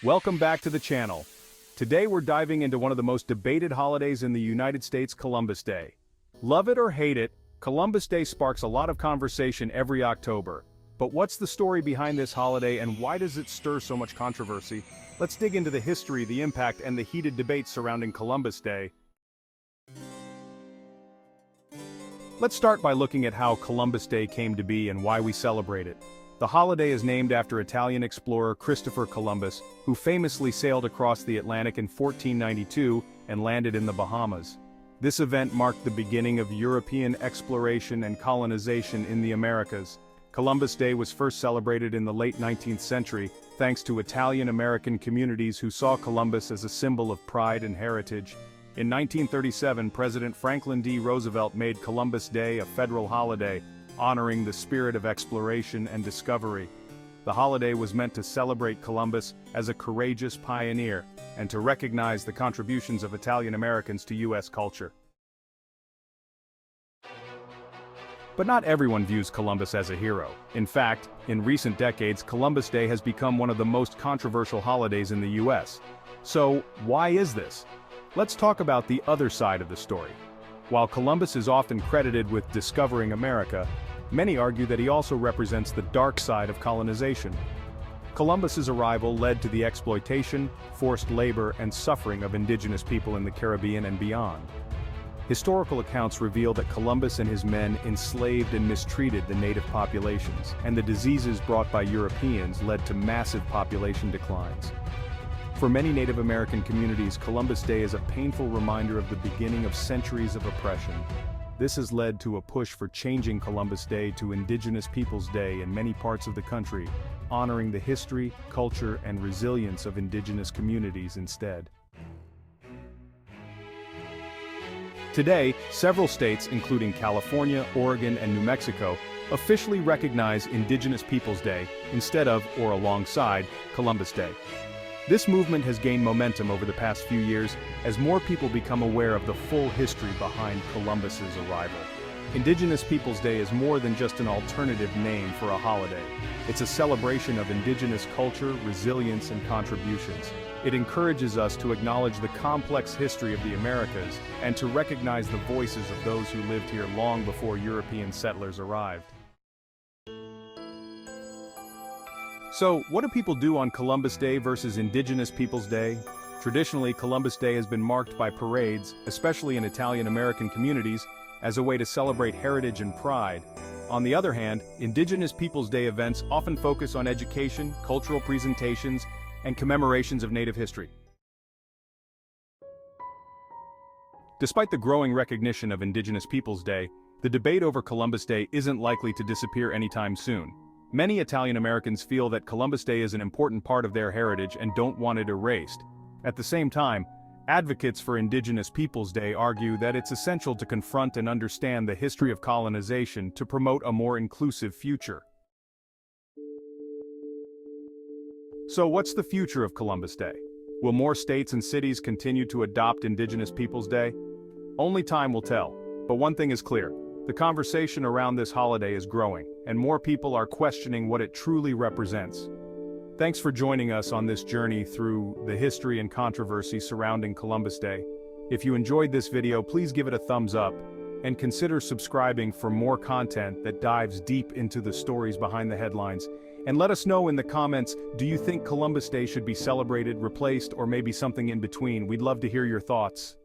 Welcome back to the channel. Today we're diving into one of the most debated holidays in the United States, Columbus Day. Love it or hate it, Columbus Day sparks a lot of conversation every October. But what's the story behind this holiday and why does it stir so much controversy? Let's dig into the history, the impact, and the heated debates surrounding Columbus Day. Let's start by looking at how Columbus Day came to be and why we celebrate it. The holiday is named after Italian explorer Christopher Columbus, who famously sailed across the Atlantic in 1492 and landed in the Bahamas. This event marked the beginning of European exploration and colonization in the Americas. Columbus Day was first celebrated in the late 19th century, thanks to Italian-American communities who saw Columbus as a symbol of pride and heritage. In 1937, President Franklin D. Roosevelt made Columbus Day a federal holiday, honoring the spirit of exploration and discovery. The holiday was meant to celebrate Columbus as a courageous pioneer and to recognize the contributions of Italian Americans to U.S. culture. But not everyone views Columbus as a hero. In fact, in recent decades, Columbus Day has become one of the most controversial holidays in the U.S. So, why is this? Let's talk about the other side of the story. While Columbus is often credited with discovering America, many argue that he also represents the dark side of colonization. Columbus's arrival led to the exploitation, forced labor, and suffering of indigenous people in the Caribbean and beyond. Historical accounts reveal that Columbus and his men enslaved and mistreated the native populations, and the diseases brought by Europeans led to massive population declines. For many Native American communities, Columbus Day is a painful reminder of the beginning of centuries of oppression. This has led to a push for changing Columbus Day to Indigenous Peoples Day in many parts of the country, honoring the history, culture, and resilience of indigenous communities instead. Today, several states, including California, Oregon, and New Mexico, officially recognize Indigenous Peoples Day instead of, or alongside, Columbus Day. This movement has gained momentum over the past few years as more people become aware of the full history behind Columbus's arrival. Indigenous Peoples Day is more than just an alternative name for a holiday. It's a celebration of indigenous culture, resilience, and contributions. It encourages us to acknowledge the complex history of the Americas and to recognize the voices of those who lived here long before European settlers arrived. So, what do people do on Columbus Day versus Indigenous Peoples Day? Traditionally, Columbus Day has been marked by parades, especially in Italian-American communities, as a way to celebrate heritage and pride. On the other hand, Indigenous Peoples Day events often focus on education, cultural presentations, and commemorations of Native history. Despite the growing recognition of Indigenous Peoples Day, the debate over Columbus Day isn't likely to disappear anytime soon. Many Italian Americans feel that Columbus Day is an important part of their heritage and don't want it erased. At the same time, advocates for Indigenous Peoples Day argue that it's essential to confront and understand the history of colonization to promote a more inclusive future. So what's the future of Columbus Day? Will more states and cities continue to adopt Indigenous Peoples Day? Only time will tell, but one thing is clear. The conversation around this holiday is growing, and more people are questioning what it truly represents. Thanks for joining us on this journey through the history and controversy surrounding Columbus Day. If you enjoyed this video, please give it a thumbs up, and consider subscribing for more content that dives deep into the stories behind the headlines. And let us know in the comments, do you think Columbus Day should be celebrated, replaced, or maybe something in between? We'd love to hear your thoughts.